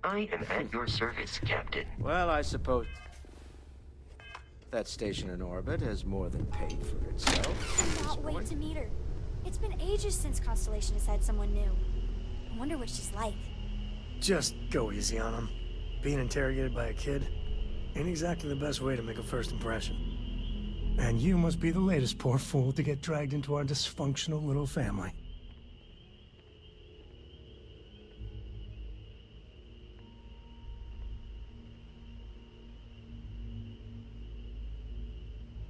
I am at your service, Captain. Well, I suppose that station in orbit has more than paid for itself. Cannot wait to meet her. It's been ages since Constellation has had someone new. I wonder what she's like. Just go easy on him. Being interrogated by a kid ain't exactly the best way to make a first impression. And you must be the latest poor fool to get dragged into our dysfunctional little family.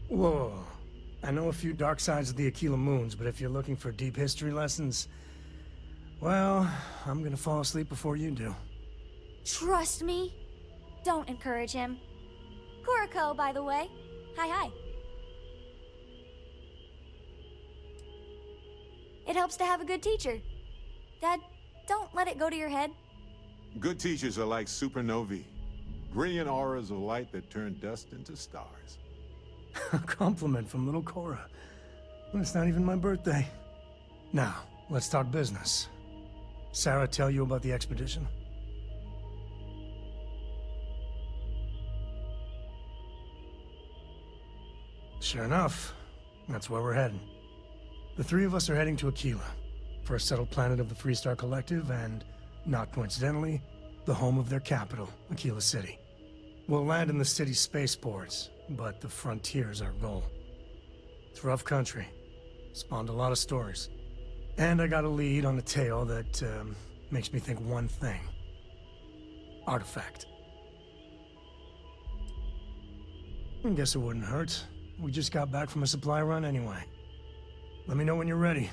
Whoa. I know a few dark sides of the Aquila Moons, but if you're looking for deep history lessons, well, I'm gonna fall asleep before you do. Trust me. Don't encourage him. Kuriko, by the way. Hi. It helps to have a good teacher. Dad, don't let it go to your head. Good teachers are like supernovae. Brilliant auras of light that turn dust into stars. A compliment from little Cora. It's not even my birthday. Now, let's talk business. Sarah tell you about the expedition? Sure enough, that's where we're heading. The three of us are heading to Aquila, for a settled planet of the Freestar Collective and, not coincidentally, the home of their capital, Aquila City. We'll land in the city's spaceports, but the frontier's our goal. It's rough country. Spawned a lot of stories. And I got a lead on a tale that makes me think one thing. Artifact. I guess it wouldn't hurt. We just got back from a supply run anyway. Let me know when you're ready.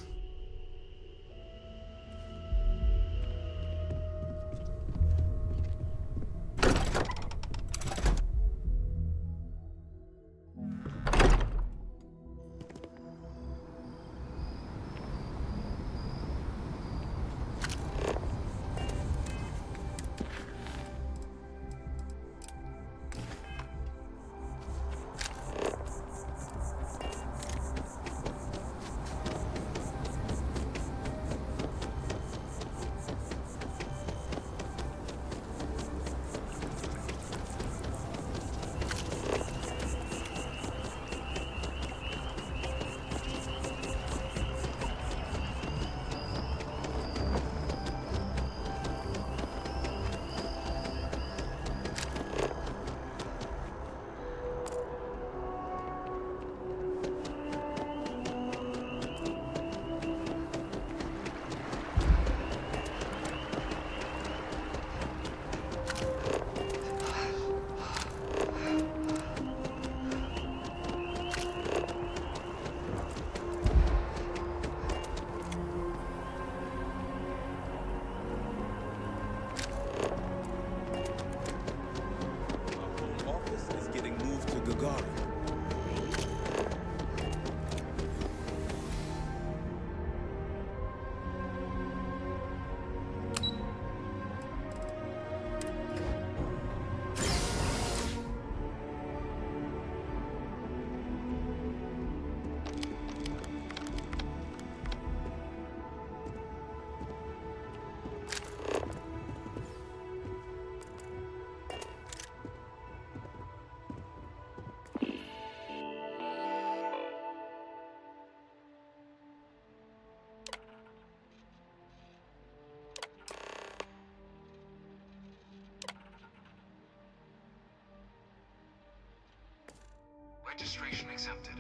Registration accepted.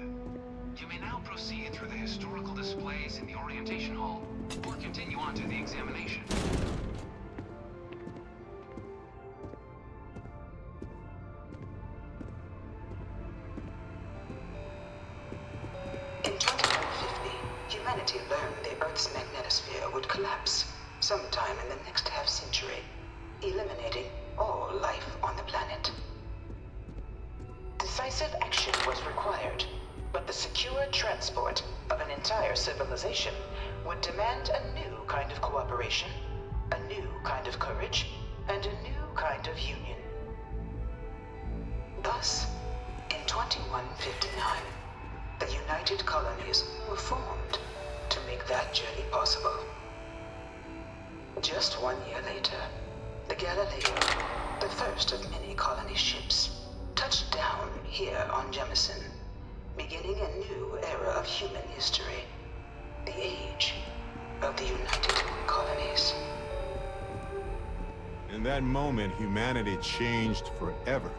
You may now proceed through the historical displays in the orientation hall, or continue on to the examination. In 2150, humanity learned the Earth's magnetosphere would collapse sometime in the next half-century, eliminating all life on the planet. Decisive action was required, but the secure transport of an entire civilization would demand a new kind of cooperation, a new kind of courage, and a new kind of union. Thus, in 2159, the United Colonies were formed to make that journey possible. Just 1 year later, the the Galileo, the first of many colony ships, touched down here on Jemison, beginning a new era of human history. The age of the United Colonies. In that moment, humanity changed forever.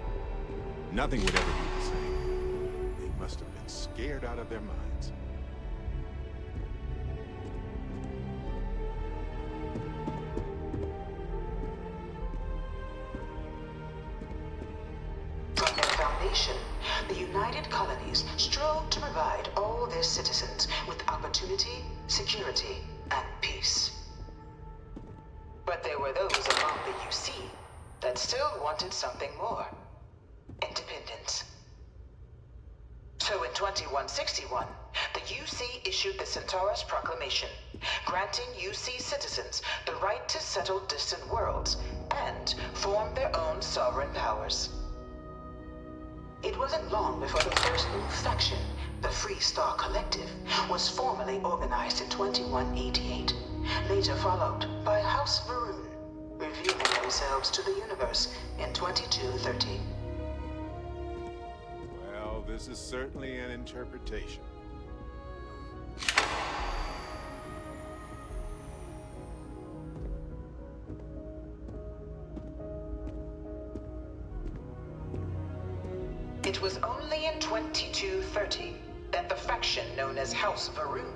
Nothing would ever be the same. They must have been scared out of their minds. From their foundation, the United Colonies strove to provide all their citizens with opportunity, security, and peace. But there were those among the UC that still wanted something more. Independence. So in 2161, the UC issued the Centaurus Proclamation, granting UC citizens the right to settle distant worlds and form their own sovereign powers. It wasn't long before the first new faction, the Free Star Collective, was formally organized in 2188, later followed by House Varun, revealing themselves to the universe in 2230. Well, this is certainly an interpretation. It was only in 2230 that the faction known as House Varun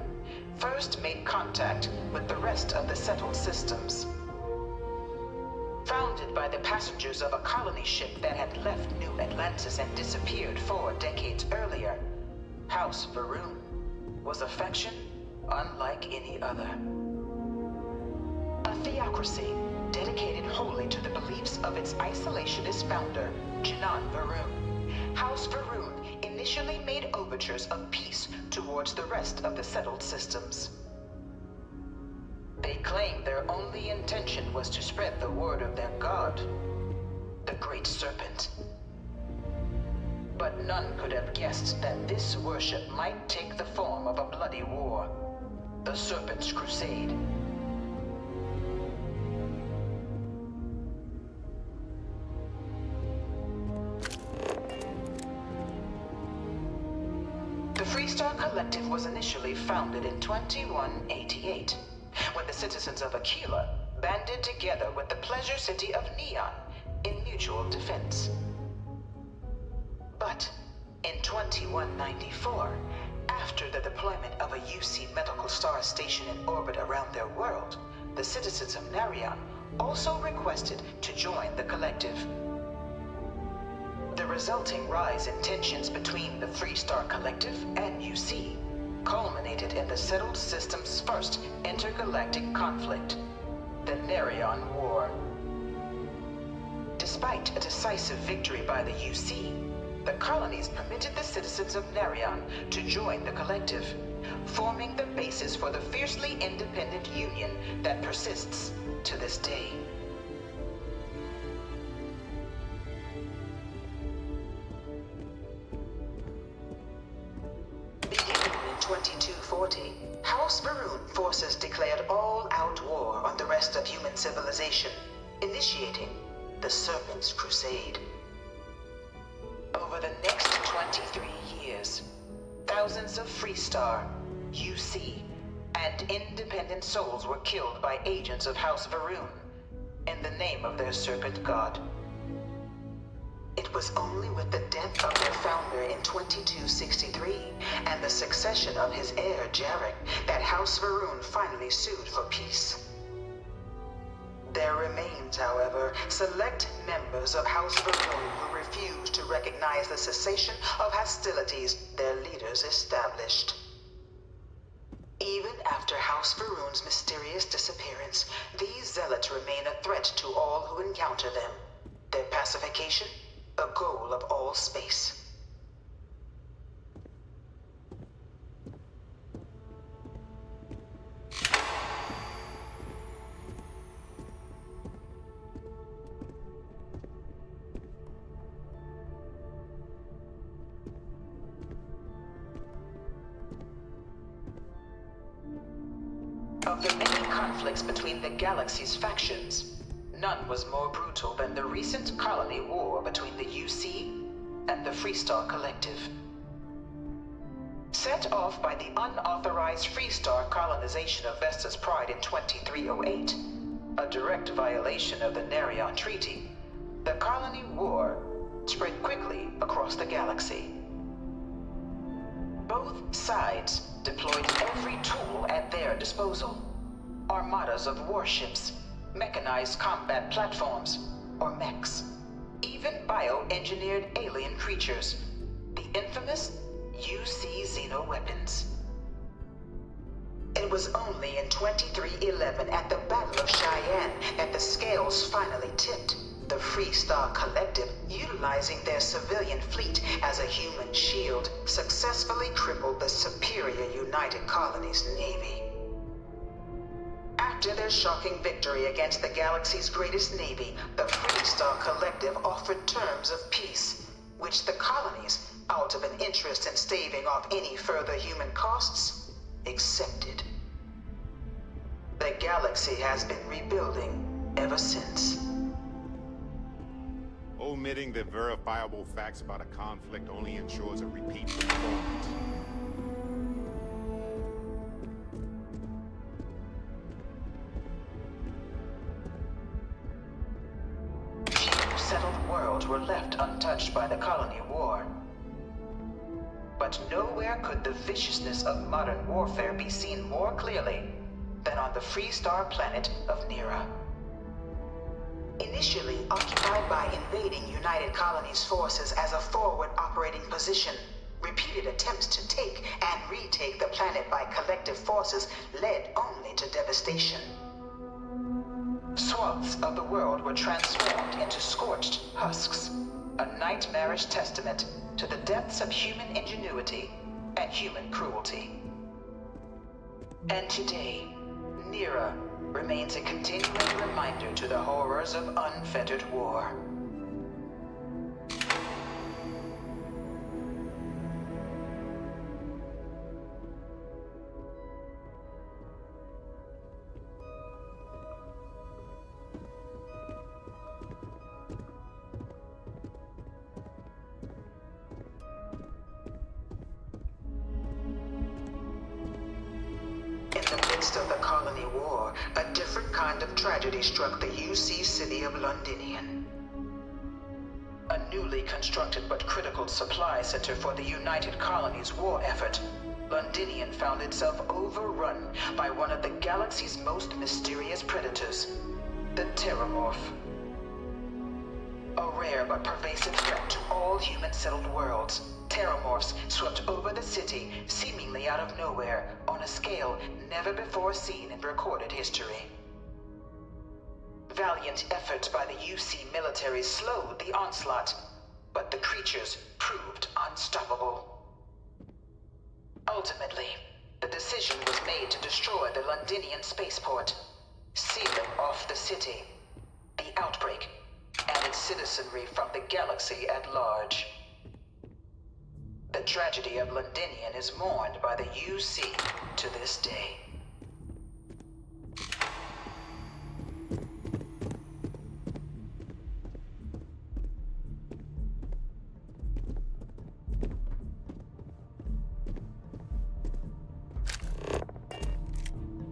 first made contact with the rest of the settled systems. Founded by the passengers of a colony ship that had left New Atlantis and disappeared 4 decades earlier, House Varun was a faction unlike any other. A theocracy dedicated wholly to the beliefs of its isolationist founder, Jinan Varun. House Varun initially made overtures of peace towards the rest of the settled systems. They claimed their only intention was to spread the word of their god, the Great Serpent. But none could have guessed that this worship might take the form of a bloody war, the Serpent's Crusade. The Freestar Collective was initially founded in 2188, when the citizens of Aquila banded together with the pleasure city of Neon in mutual defense. But in 2194, after the deployment of a UC medical star station in orbit around their world, the citizens of Narion also requested to join the collective. The resulting rise in tensions between the Freestar Collective and UC culminated in the settled system's first intergalactic conflict, the Narion War. Despite a decisive victory by the UC, the colonies permitted the citizens of Narion to join the collective, forming the basis for the fiercely independent union that persists to this day. Beginning in 2240, House Varun forces declared all-out war on the rest of human civilization, initiating the Serpent's Crusade. Over the next 23 years, thousands of Freestar, UC, and independent souls were killed by agents of House Varun in the name of their serpent god. It was only with the death of their founder in 2263 and the succession of his heir, Jarek, that House Varun finally sued for peace. There remains, however, select members of House Varun who refuse to recognize the cessation of hostilities their leaders established. Even after House Varun's mysterious disappearance, these zealots remain a threat to all who encounter them. Their pacification, a goal of all space. Of the many conflicts between the galaxy's factions, none was more brutal than the recent colony war between the UC and the Freestar Collective. Set off by the unauthorized Freestar colonization of Vesta's Pride in 2308, a direct violation of the Nerion Treaty, the colony war spread quickly across the galaxy. Both sides deployed every tool at their disposal. Armadas of warships, mechanized combat platforms, or mechs, even bioengineered alien creatures, the infamous UC xeno-weapons. It was only in 2311 at the Battle of Cheyenne that the scales finally tipped. The Freestar Collective, utilizing their civilian fleet as a human shield, successfully crippled the superior United Colonies Navy. After their shocking victory against the galaxy's greatest navy, the Freestar Collective offered terms of peace, which the colonies, out of an interest in staving off any further human costs, accepted. The galaxy has been rebuilding ever since. Omitting the verifiable facts about a conflict only ensures a repeat performance. Few settled worlds were left untouched by the colony war. But nowhere could the viciousness of modern warfare be seen more clearly than on the Freestar planet of Nera. Initially occupied by invading United Colonies forces as a forward operating position, repeated attempts to take and retake the planet by collective forces led only to devastation. Swaths of the world were transformed into scorched husks, a nightmarish testament to the depths of human ingenuity and human cruelty. And today, Nera remains a continuing reminder to the horrors of unfettered war. In the midst of the colony war, a different kind of tragedy struck the UC city of Londinian. A newly constructed but critical supply center for the United Colonies' war effort, Londinian found itself overrun by one of the galaxy's most mysterious predators, the Terramorph. A rare but pervasive threat to all human-settled worlds, Terramorphs swept over the city, seemingly out of nowhere, on a scale never before seen in recorded history. Valiant efforts by the UC military slowed the onslaught, but the creatures proved unstoppable. Ultimately, the decision was made to destroy the Londinian spaceport, sealing off the city, the outbreak, and its citizenry from the galaxy at large. The tragedy of Londinian is mourned by the UC to this day.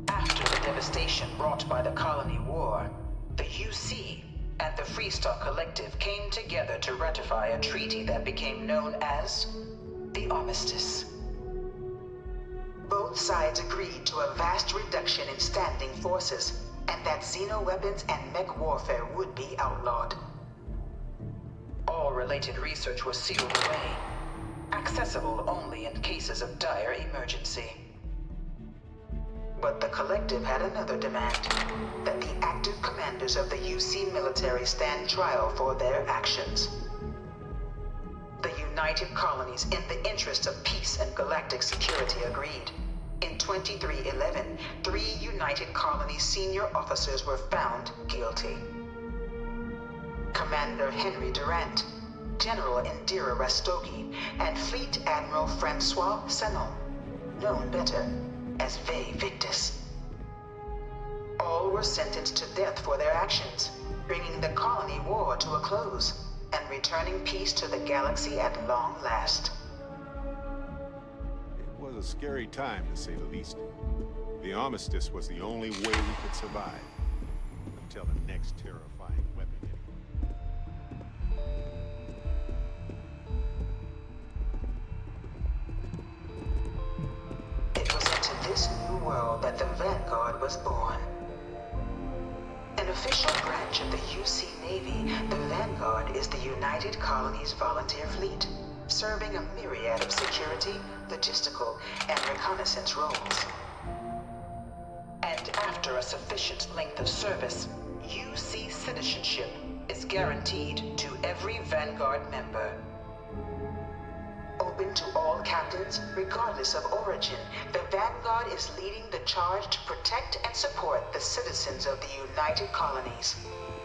After the devastation wrought by the colony war, the UC and the Freestar Collective came together to ratify a treaty that became known as the Armistice. Both sides agreed to a vast reduction in standing forces, and that xeno-weapons and mech warfare would be outlawed. All related research was sealed away, accessible only in cases of dire emergency. But the Collective had another demand, that the active commanders of the UC military stand trial for their actions. The United Colonies, in the interest of peace and galactic security, agreed. In 2311, 3 United Colonies senior officers were found guilty. Commander Henry Durant, General Indira Rastogi, and Fleet Admiral Francois Sanon, known better as Ve Victus. All were sentenced to death for their actions, bringing the colony war to a close and returning peace to the galaxy at long last. It was a scary time, to say the least. The armistice was the only way we could survive. Until the next terrifying weapon hit. It was into this new world that the Vanguard was born. An official branch of the UC Navy, the Vanguard is the United Colonies Volunteer Fleet, serving a myriad of security, logistical, and reconnaissance roles. And after a sufficient length of service, UC citizenship is guaranteed to every Vanguard member. Open to all captains, regardless of origin, the Vanguard is leading the charge to protect and support the citizens of the United Colonies,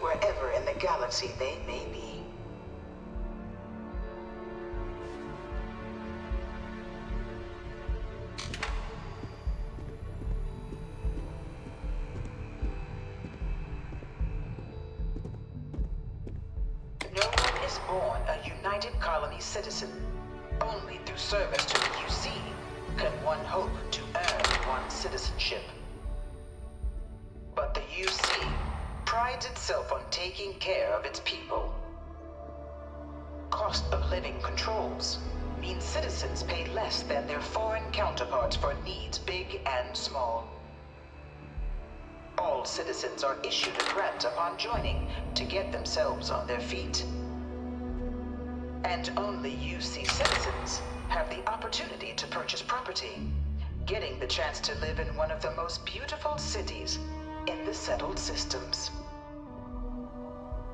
wherever in the galaxy they may be. No one is born a United Colony citizen. Only through service to the UC can one hope to earn one's citizenship. But the UC prides itself on taking care of its people. Cost of living controls mean citizens pay less than their foreign counterparts for needs big and small. All citizens are issued a grant upon joining to get themselves on their feet. And only UC citizens have the opportunity to purchase property, getting the chance to live in one of the most beautiful cities in the settled systems.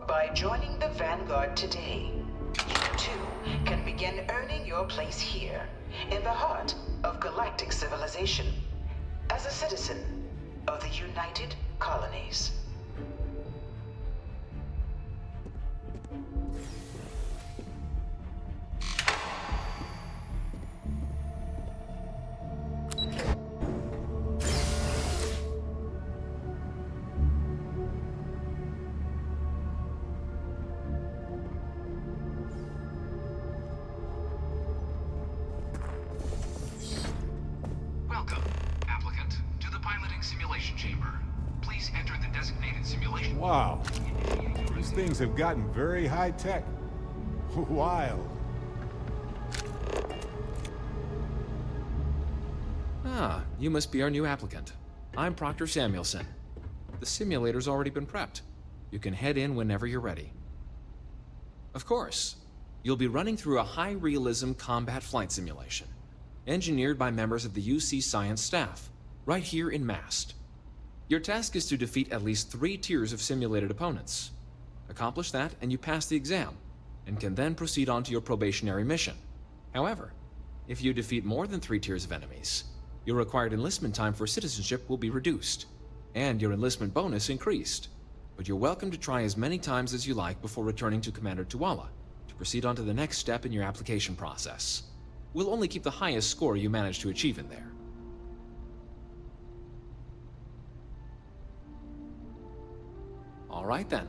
By joining the Vanguard today, you too can begin earning your place here, in the heart of galactic civilization, as a citizen of the United Colonies. Welcome, applicant, to the piloting simulation chamber. Please enter the designated simulation. Wow. These things have gotten very high-tech. Wild. Ah, you must be our new applicant. I'm Proctor Samuelson. The simulator's already been prepped. You can head in whenever you're ready. Of course, you'll be running through a high-realism combat flight simulation, engineered by members of the UC science staff, right here in Mast. Your task is to defeat at least 3 tiers of simulated opponents. Accomplish that and you pass the exam, and can then proceed on to your probationary mission. However, if you defeat more than 3 tiers of enemies, your required enlistment time for citizenship will be reduced, and your enlistment bonus increased. But you're welcome to try as many times as you like before returning to Commander Tuala to proceed on to the next step in your application process. We'll only keep the highest score you manage to achieve in there. All right then.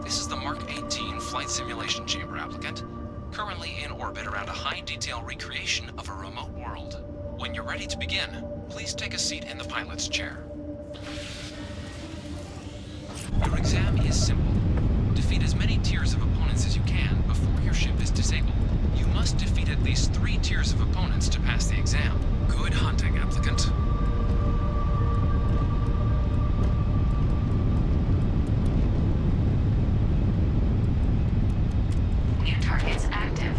This is the Mark 18 Flight Simulation Chamber, applicant. Currently in orbit around a high-detail recreation of a remote world. When you're ready to begin, please take a seat in the pilot's chair. Your exam is simple. Defeat as many tiers of opponents as you can before your ship is disabled. You must defeat at least 3 tiers of opponents to pass the exam. Good hunting, applicant. New targets active.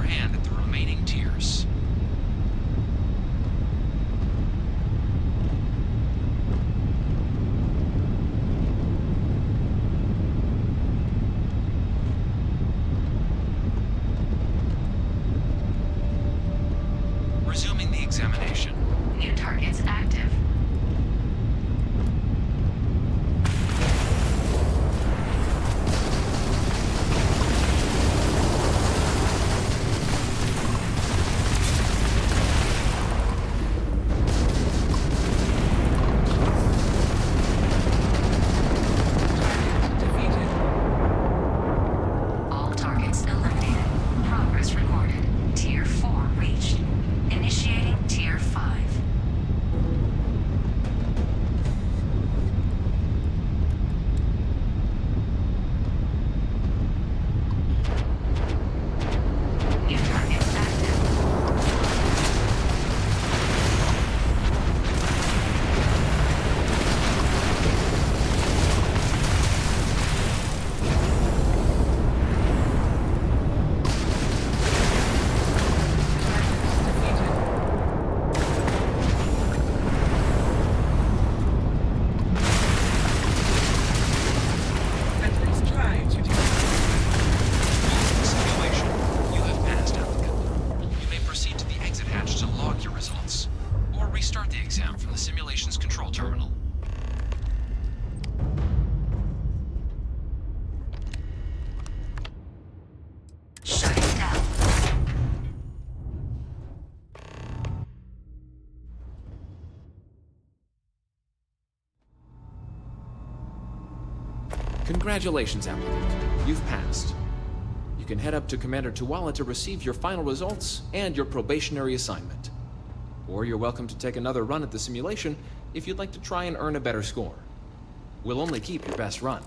hand at the remaining tiers. Resuming the examination. New targets active. All targets eliminated. Progress recorded. Tier 4 reached. Initiating Tier 5. New targets active. Simulation. You have passed, applicant. You may proceed to the exit hatch to log your results, or restart the exam from the simulation's control terminal. Shutting down. Congratulations, applicant. You've passed. You can head up to Commander Tuwala to receive your final results and your probationary assignment. Or you're welcome to take another run at the simulation if you'd like to try and earn a better score. We'll only keep your best run.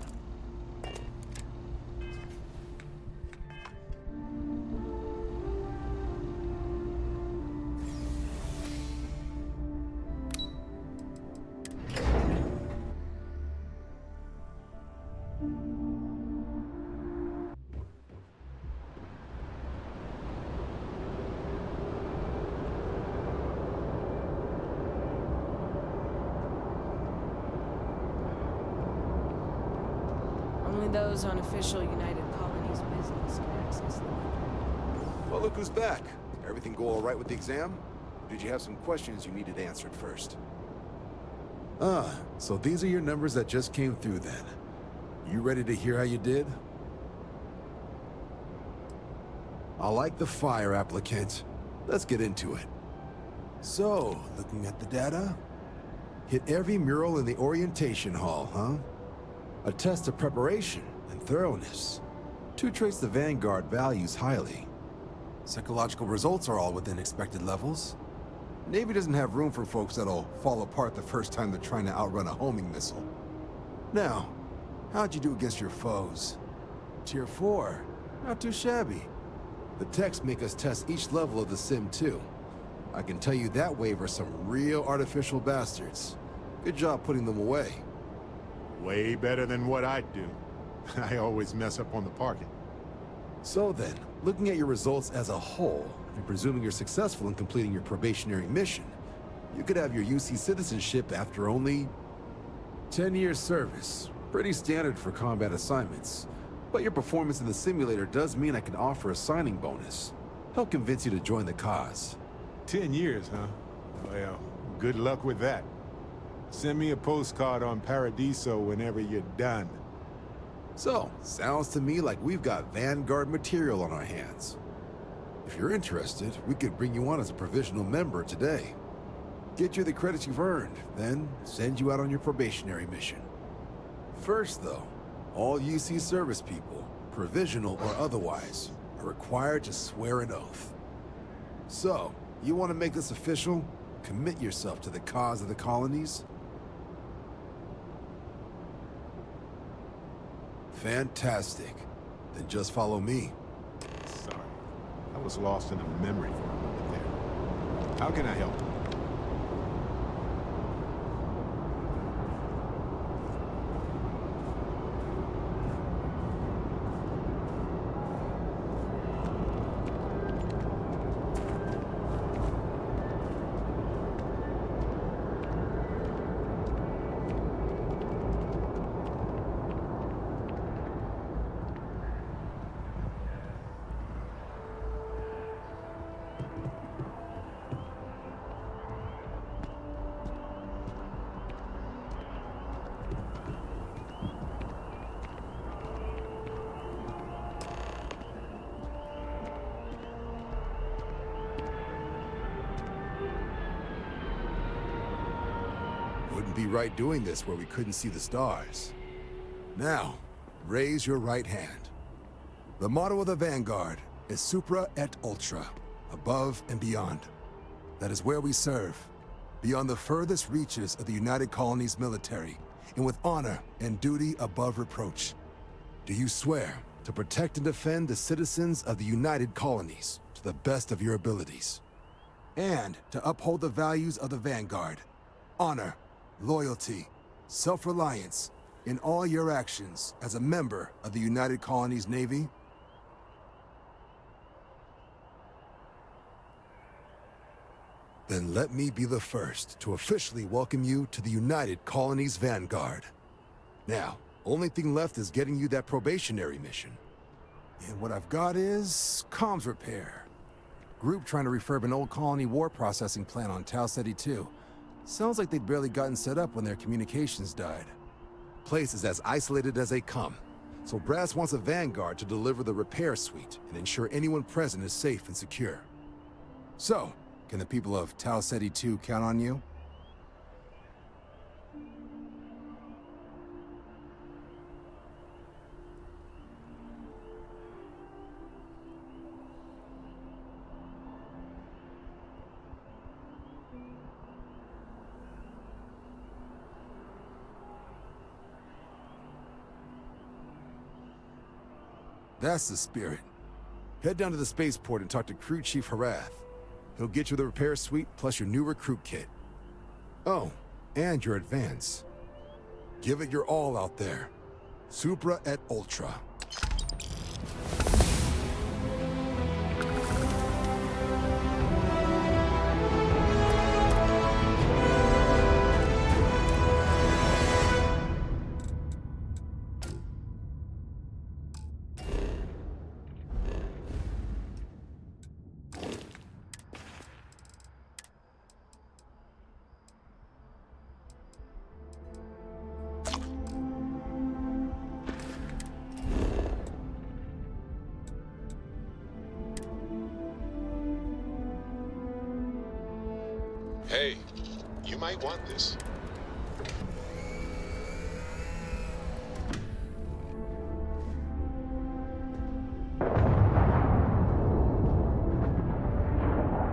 Only those on official United Colonies business can access them. Well, look who's back. Everything go all right with the exam? Or did you have some questions you needed answered first? So these are your numbers that just came through then. You ready to hear how you did? I like the fire, applicant. Let's get into it. So, looking at the data, hit every mural in the orientation hall, huh? A test of preparation and thoroughness. 2 traits the Vanguard values highly. Psychological results are all within expected levels. Navy doesn't have room for folks that'll fall apart the first time they're trying to outrun a homing missile. Now, how'd you do against your foes? Tier 4, not too shabby. The techs make us test each level of the sim too. I can tell you that wave are some real artificial bastards. Good job putting them away. Way better than what I'd do. I always mess up on the parking. So then, looking at your results as a whole, and presuming you're successful in completing your probationary mission, you could have your UC citizenship after only 10 years service. Pretty standard for combat assignments. But your performance in the simulator does mean I can offer a signing bonus. Help convince you to join the cause. 10 years, huh? Well, good luck with that. Send me a postcard on Paradiso whenever you're done. So, sounds to me like we've got Vanguard material on our hands. If you're interested, we could bring you on as a provisional member today. Get you the credits you've earned, then send you out on your probationary mission. First, though, all UC service people, provisional or otherwise, are required to swear an oath. So, you want to make this official? Commit yourself to the cause of the colonies? Fantastic. Then just follow me. Sorry. I was lost in a memory for a moment there. How can I help? Wouldn't be right doing this where we couldn't see the stars. Now, raise your right hand. The motto of the Vanguard is Supra et Ultra, above and beyond. That is where we serve, beyond the furthest reaches of the United Colonies military, and with honor and duty above reproach. Do you swear to protect and defend the citizens of the United Colonies to the best of your abilities, and to uphold the values of the Vanguard, honor, loyalty, self-reliance, in all your actions as a member of the United Colonies Navy? Then let me be the first to officially welcome you to the United Colonies Vanguard. Now, only thing left is getting you that probationary mission. And what I've got is comms repair. Group trying to refurb an old colony war processing plant on Tau Ceti 2. Sounds like they'd barely gotten set up when their communications died. Place is as isolated as they come, so Brass wants a Vanguard to deliver the repair suite and ensure anyone present is safe and secure. So, can the people of Tau Ceti 2 count on you? That's the spirit. Head down to the spaceport and talk to Crew Chief Harath. He'll get you the repair suite plus your new recruit kit. Oh, and your advance. Give it your all out there. Supra et Ultra. Hey, you might want this.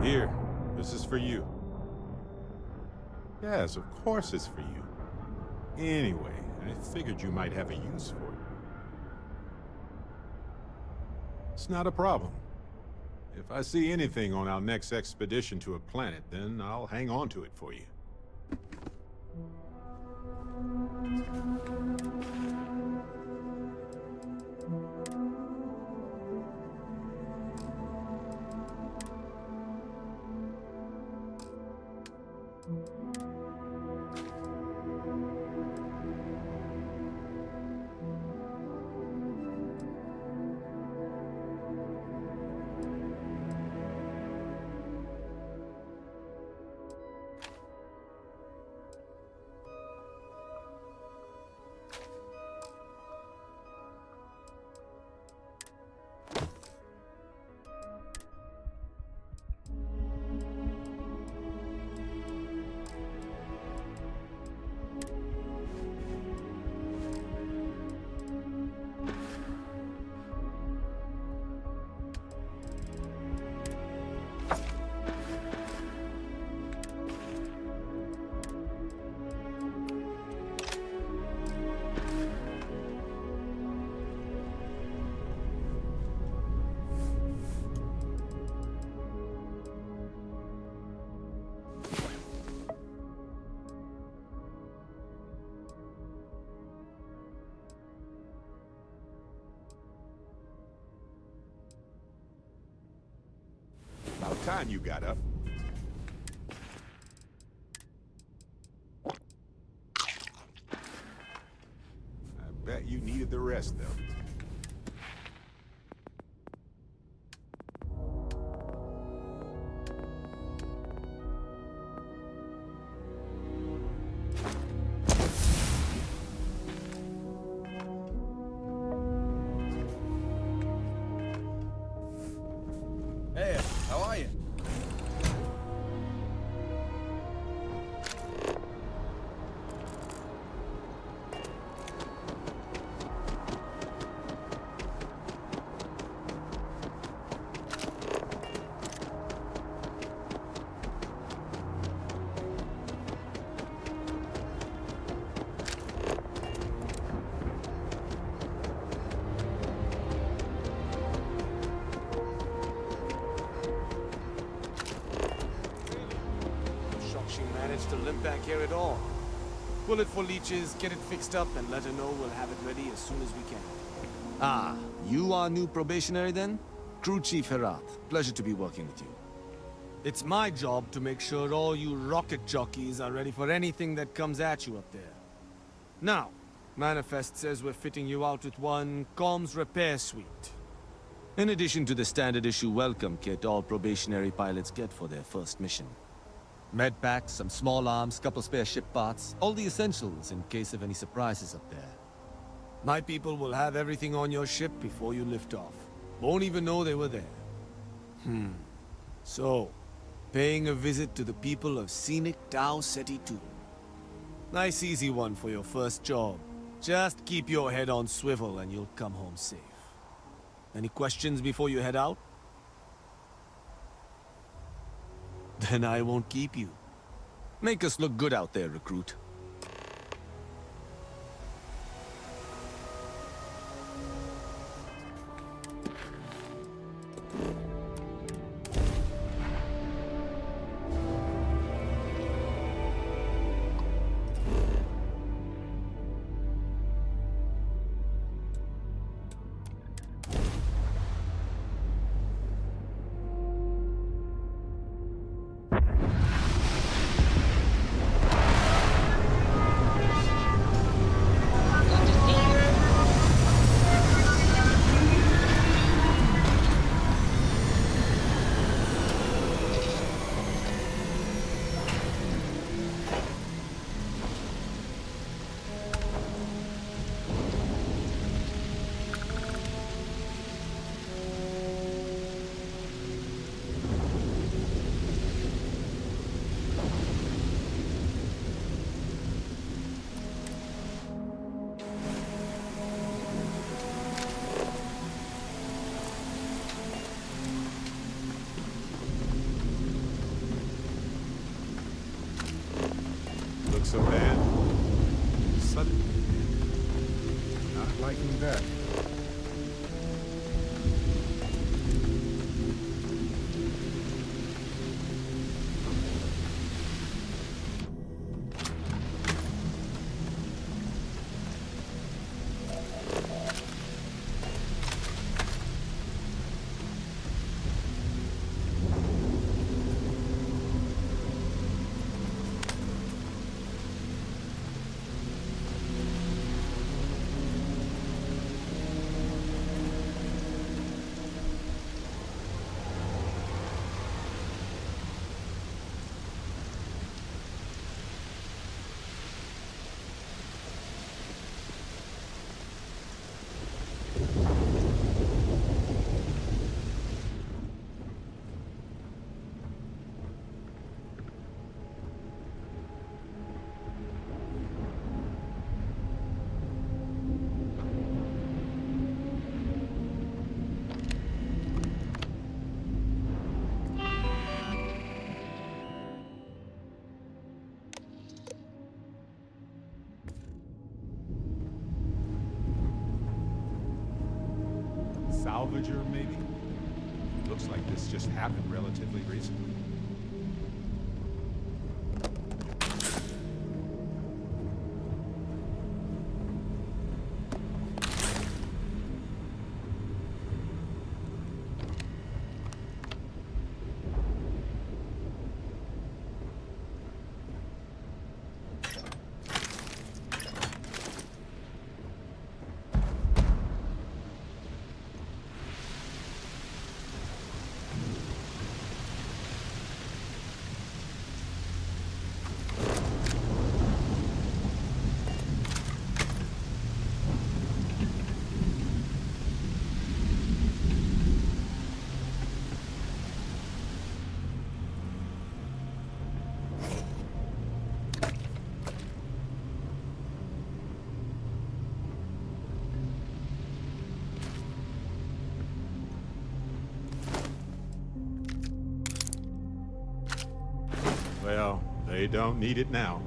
Here, this is for you. Yes, of course it's for you. Anyway, I figured you might have a use for it. It's not a problem. If I see anything on our next expedition to a planet, then I'll hang on to it for you. About time you got up. I bet you needed the rest, though. managed to limp back here at all. Pull it for leeches, get it fixed up, and let her know we'll have it ready as soon as we can. Ah, you are new probationary then? Crew Chief Herat. Pleasure to be working with you. It's my job to make sure all you rocket jockeys are ready for anything that comes at you up there. Now, Manifest says we're fitting you out with one comms repair suite. In addition to the standard issue welcome kit all probationary pilots get for their first mission. Med packs, some small arms, couple spare ship parts, all the essentials in case of any surprises up there. My people will have everything on your ship before you lift off. Won't even know they were there. So, paying a visit to the people of scenic Tau Ceti II. Nice easy one for your first job. Just keep your head on swivel and you'll come home safe. Any questions before you head out? Then I won't keep you. Make us look good out there, recruit. Looks so bad. Suddenly. Not liking that. Salvager, maybe? Looks like this just happened relatively recently. Well, they don't need it now.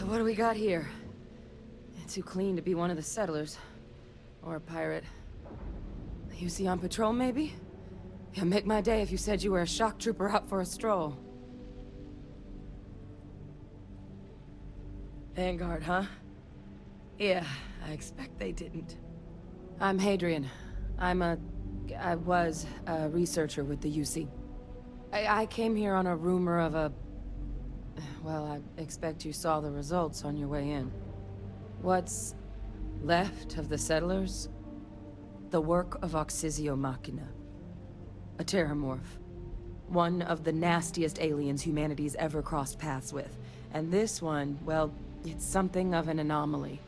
what do we got here? Too clean to be one of the settlers. Or a pirate. You see on patrol, maybe? Yeah, make my day if you said you were a shock trooper out for a stroll. Vanguard, huh? Yeah, I expect they didn't. I'm Hadrian. I was a researcher with the UC. I came here on a rumor of a... Well, I expect you saw the results on your way in. What's left of the settlers? The work of Oxysio Machina. A terramorph. One of the nastiest aliens humanity's ever crossed paths with. And this one, well, it's something of an anomaly.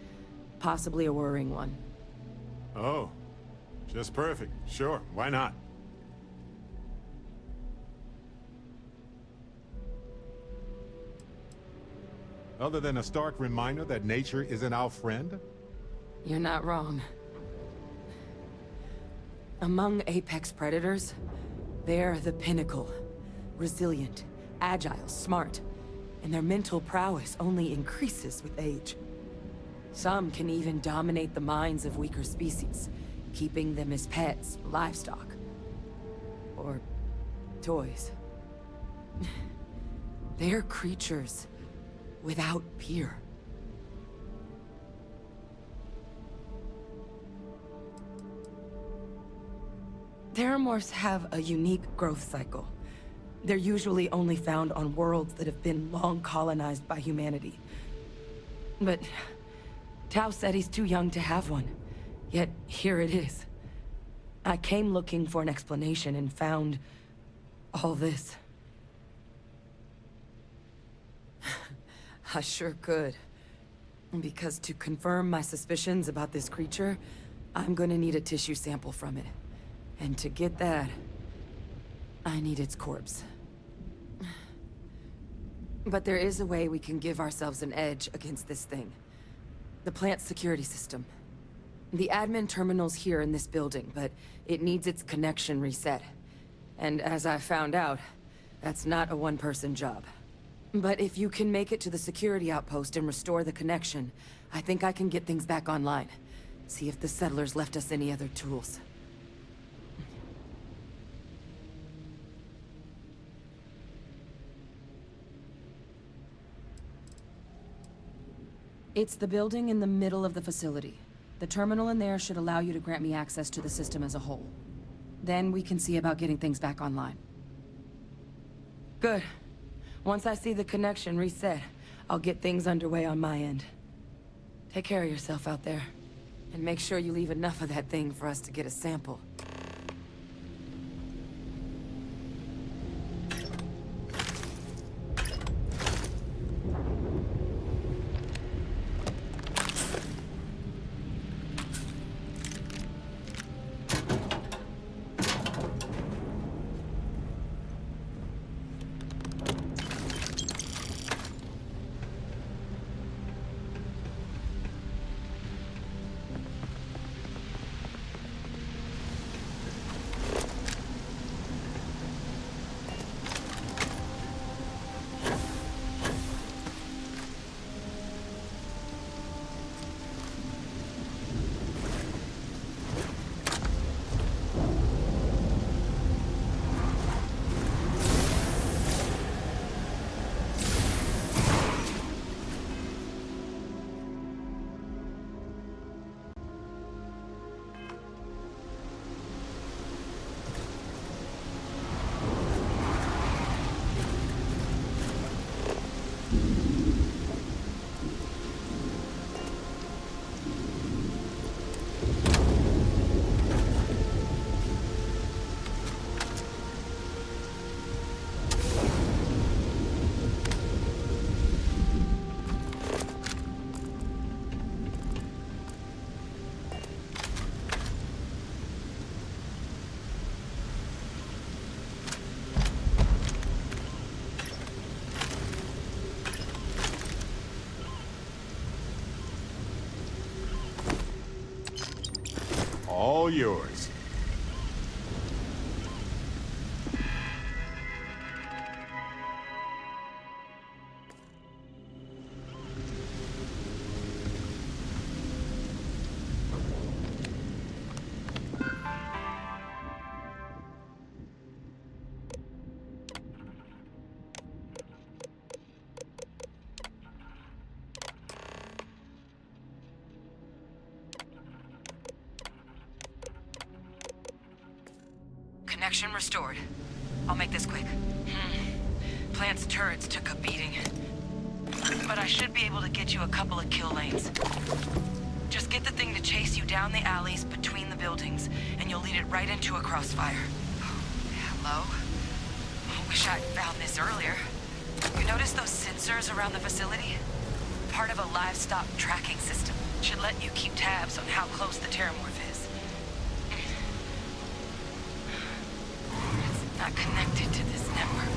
Possibly a worrying one. Oh, just perfect. Sure, why not? Other than a stark reminder that nature isn't our friend? You're not wrong. Among apex predators, they're the pinnacle. Resilient, agile, smart, and their mental prowess only increases with age. Some can even dominate the minds of weaker species, keeping them as pets, livestock, or toys. They're creatures without peer. Terramorphs have a unique growth cycle. They're usually only found on worlds that have been long colonized by humanity. But Tau said he's too young to have one. Yet here it is. I came looking for an explanation and found all this. I sure could. Because to confirm my suspicions about this creature, I'm gonna need a tissue sample from it. And to get that, I need its corpse. But there is a way we can give ourselves an edge against this thing. The plant's security system. The admin terminal's here in this building, but it needs its connection reset. And as I found out, that's not a one-person job. But if you can make it to the security outpost and restore the connection, I think I can get things back online. See if the settlers left us any other tools. It's the building in the middle of the facility. The terminal in there should allow you to grant me access to the system as a whole. Then we can see about getting things back online. Good. Once I see the connection reset, I'll get things underway on my end. Take care of yourself out there. And make sure you leave enough of that thing for us to get a sample. All yours. Connection restored. I'll make this quick. Plant's turrets took a beating. But I should be able to get you a couple of kill lanes. Just get the thing to chase you down the alleys between the buildings, and you'll lead it right into a crossfire. Hello? Wish I'd found this earlier. You notice those sensors around the facility? Part of a livestock tracking system. Should let you keep tabs on how close the terramorph is. It's not connected to this network.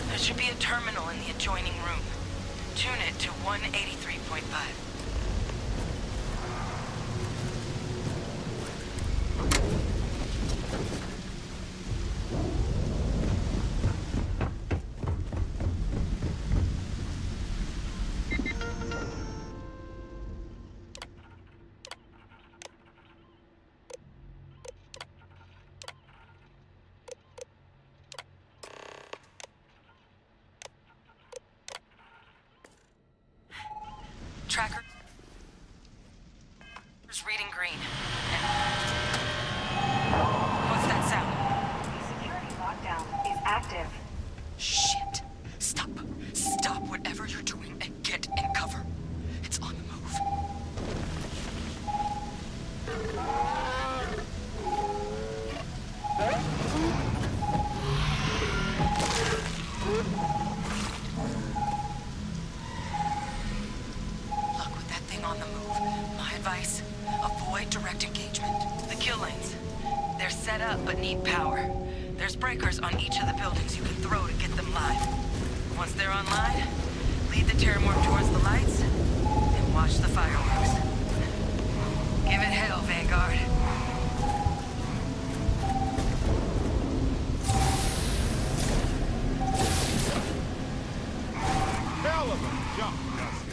There should be a terminal in the adjoining room. Tune it to 183.5. Tracker is reading green. What's that sound? The security lockdown is active. Shit. Stop. Stop whatever you're doing and get in cover. It's on the move. Look, with that thing on the move, my advice, avoid direct engagement. The kill lanes, they're set up but need power. There's breakers on each of the buildings you can throw to get them live. Once they're online, lead the terramorph towards the lights and watch the fireworks. Give it hell, Vanguard. Hell of a jump, Gussie.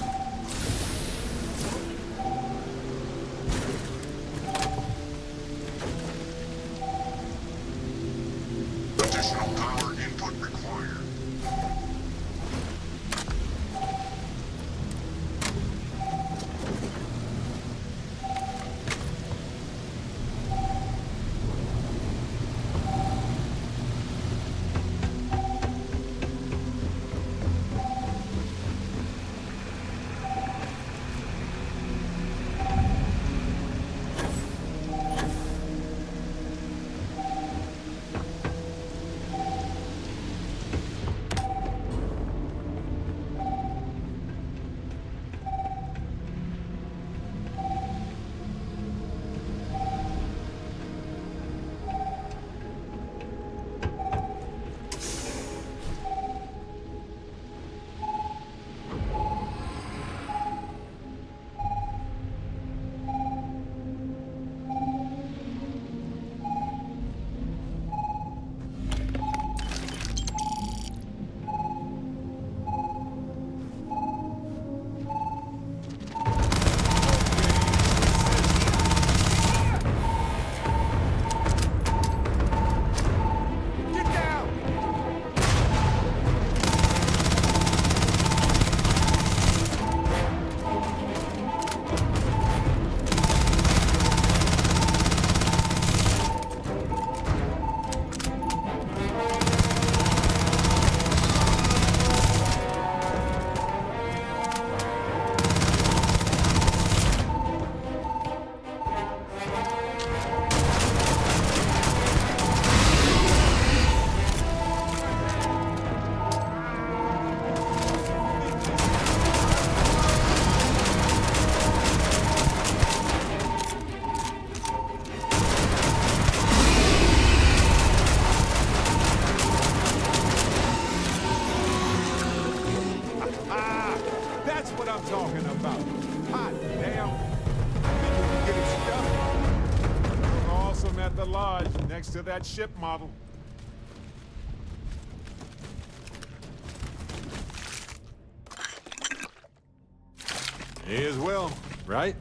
Additional power input required. talking about? Hot damn. Think we can get it stuck? It was awesome at the lodge next to that ship model. May as well, right?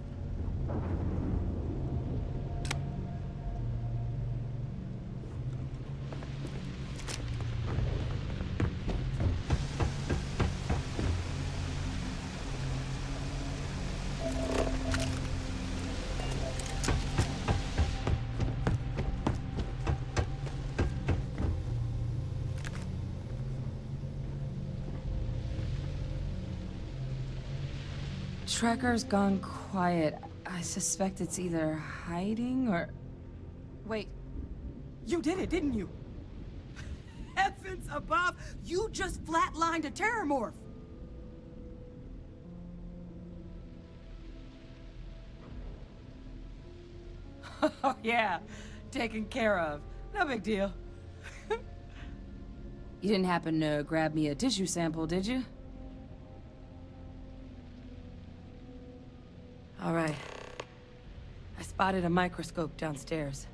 tracker's gone quiet. I suspect it's either hiding or... Wait. You did it, didn't you? Heavens above! You just flatlined a terramorph! Oh yeah, taken care of. No big deal. You didn't happen to grab me a tissue sample, did you? All right. I spotted a microscope downstairs.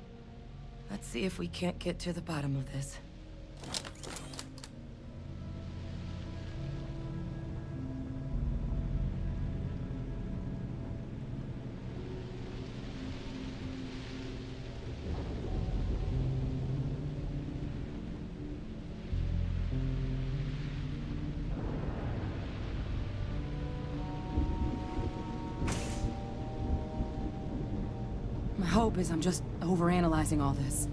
Let's see if we can't get to the bottom of this. My hope is I'm just overanalyzing all this.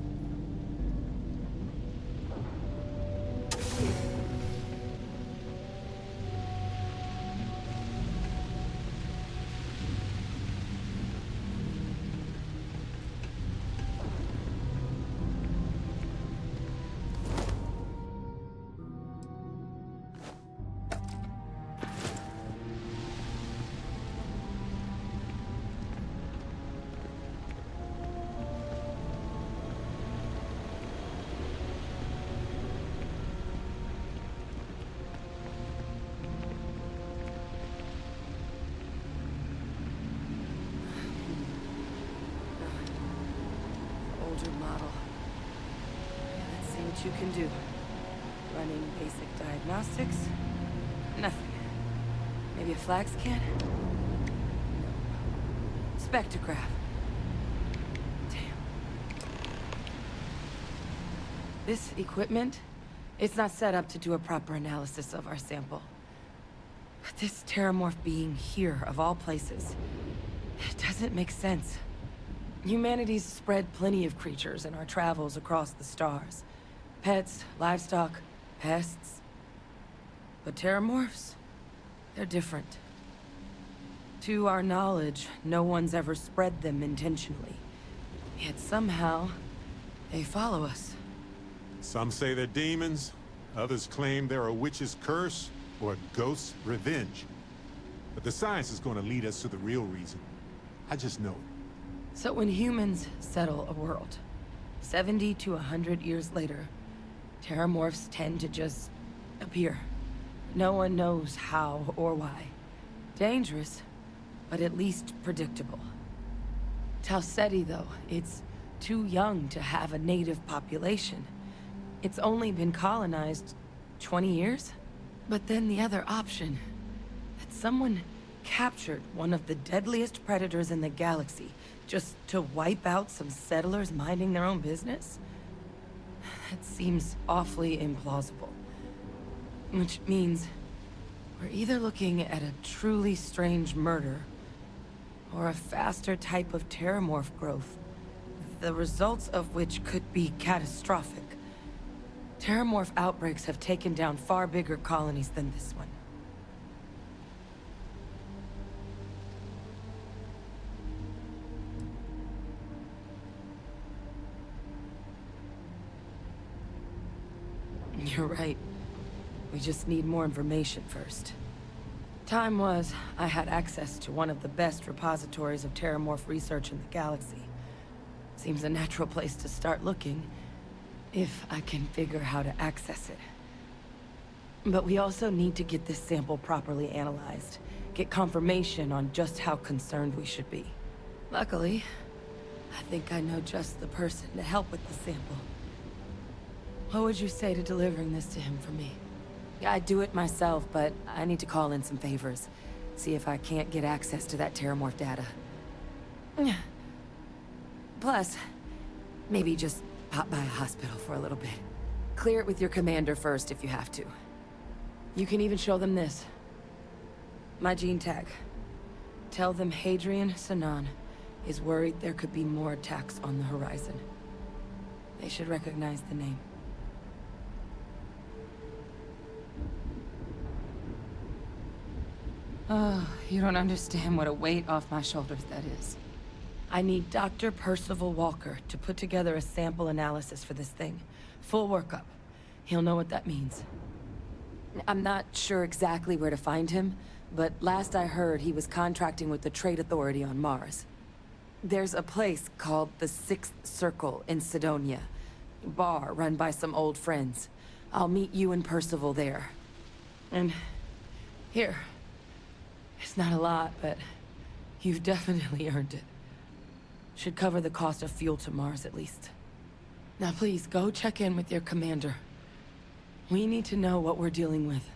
Model. Let's see what you can do. Running basic diagnostics? Nothing. Maybe a flag scan? No. Spectrograph. Damn. This equipment, it's not set up to do a proper analysis of our sample. But this terramorph being here, of all places, it doesn't make sense. Humanity's spread plenty of creatures in our travels across the stars. Pets, livestock, pests. But terramorphs? They're different. To our knowledge, no one's ever spread them intentionally. Yet somehow, they follow us. Some say they're demons. Others claim they're a witch's curse or a ghost's revenge. But the science is going to lead us to the real reason. I just know it. So when humans settle a world, 70 to 100 years later, terramorphs tend to just appear. No one knows how or why. Dangerous, but at least predictable. Tau Ceti, though, it's too young to have a native population. It's only been colonized 20 years? But then the other option, that someone captured one of the deadliest predators in the galaxy just to wipe out some settlers minding their own business? That seems awfully implausible. Which means we're either looking at a truly strange murder or a faster type of terramorph growth, the results of which could be catastrophic. Terramorph outbreaks have taken down far bigger colonies than this one. You're right. We just need more information first. Time was, I had access to one of the best repositories of terramorph research in the galaxy. Seems a natural place to start looking, if I can figure how to access it. But we also need to get this sample properly analyzed, get confirmation on just how concerned we should be. Luckily, I think I know just the person to help with the sample. What would you say to delivering this to him for me? I'd do it myself, but I need to call in some favors. See if I can't get access to that terramorph data. Plus, maybe just pop by a hospital for a little bit. Clear it with your commander first if you have to. You can even show them this. My gene tag. Tell them Hadrian Sanan is worried there could be more attacks on the horizon. They should recognize the name. Oh, you don't understand what a weight off my shoulders that is. I need Dr. Percival Walker to put together a sample analysis for this thing. Full workup. He'll know what that means. I'm not sure exactly where to find him, but last I heard he was contracting with the Trade Authority on Mars. There's a place called the Sixth Circle in Sidonia. Bar run by some old friends. I'll meet you and Percival there. And here. It's not a lot, but you've definitely earned it. Should cover the cost of fuel to Mars at least. Now please, go check in with your commander. We need to know what we're dealing with.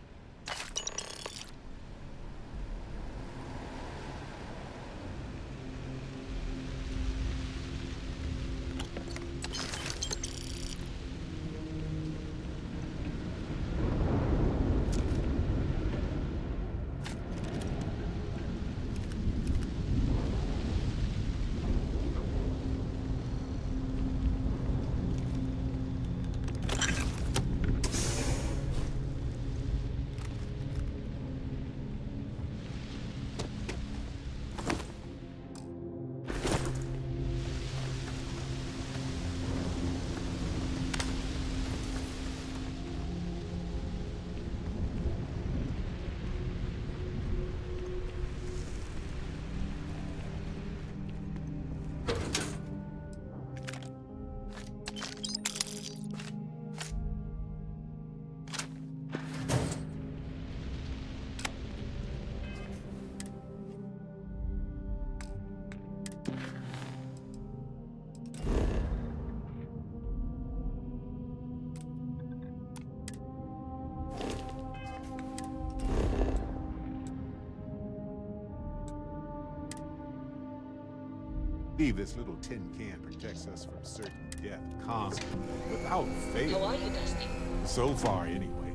This little tin can protects us from certain death constantly, without fail. How are you, Dusty? So far, anyway.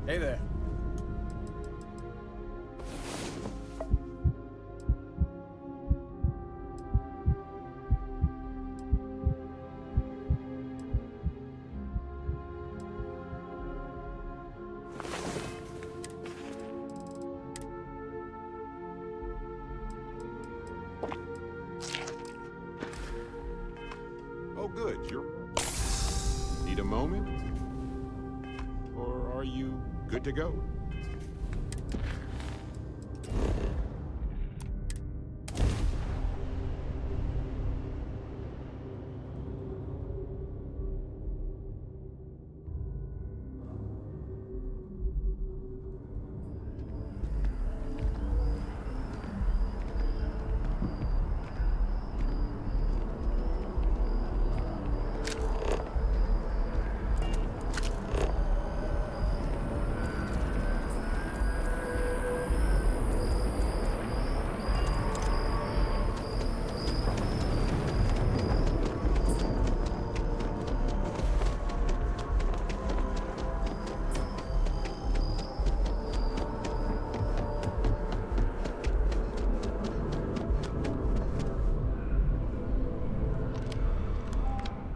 Hey there. Oh, good. You're... Need a moment? Or are you good to go?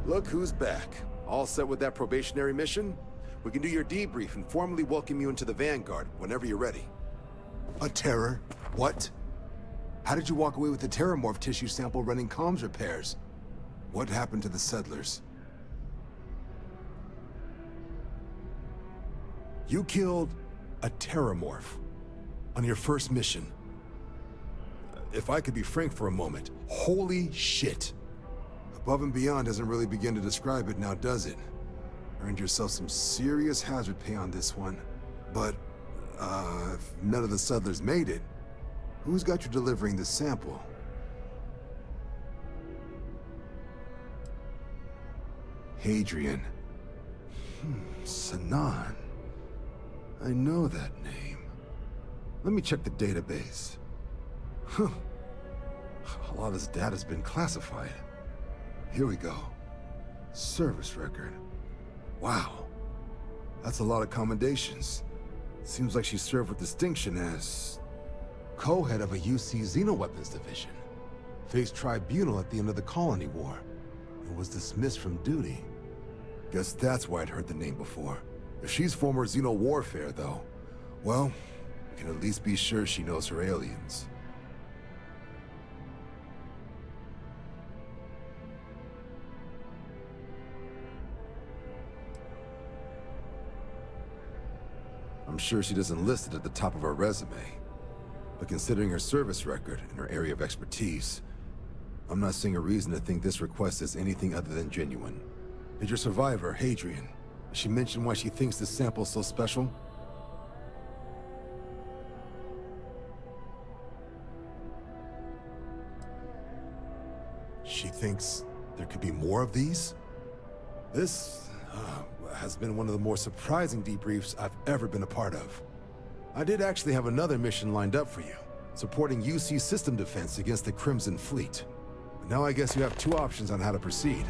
Look who's back. All set with that probationary mission? We can do your debrief and formally welcome you into the Vanguard whenever you're ready. A terror? What? How did you walk away with the terramorph tissue sample running comms repairs? What happened to the settlers? You killed a terramorph on your first mission. If I could be frank for a moment, holy shit. Above and beyond doesn't really begin to describe it now, does it? Earned yourself some serious hazard pay on this one. But, if none of the settlers made it, who's got you delivering this sample? Hadrian. Sanan. I know that name. Let me check the database. Huh. A lot of this data's been classified. Here we go. Service record. Wow. That's a lot of commendations. Seems like she served with distinction as co-head of a UC Xenoweapons division. Faced tribunal at the end of the Colony War and was dismissed from duty. Guess that's why I'd heard the name before. If she's former Xeno warfare, though, well, we can at least be sure she knows her aliens. I'm sure she doesn't list it at the top of her resume. But considering her service record and her area of expertise, I'm not seeing a reason to think this request is anything other than genuine. Did your survivor, Hadrian, did she mention why she thinks this sample's so special? She thinks there could be more of these? This has been one of the more surprising debriefs I've ever been a part of. I did actually have another mission lined up for you, supporting UC system defense against the Crimson Fleet. But now I guess you have two options on how to proceed.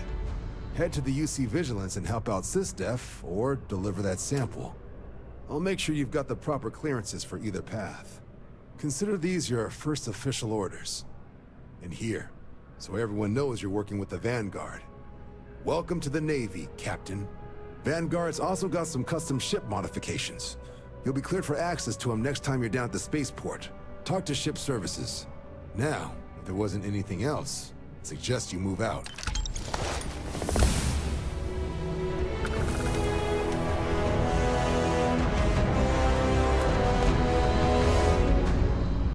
Head to the UC Vigilance and help out SysDef, or deliver that sample. I'll make sure you've got the proper clearances for either path. Consider these your first official orders. And here, so everyone knows you're working with the Vanguard. Welcome to the Navy, Captain. Vanguard's also got some custom ship modifications. You'll be cleared for access to them next time you're down at the spaceport. Talk to ship services. Now, if there wasn't anything else, I suggest you move out.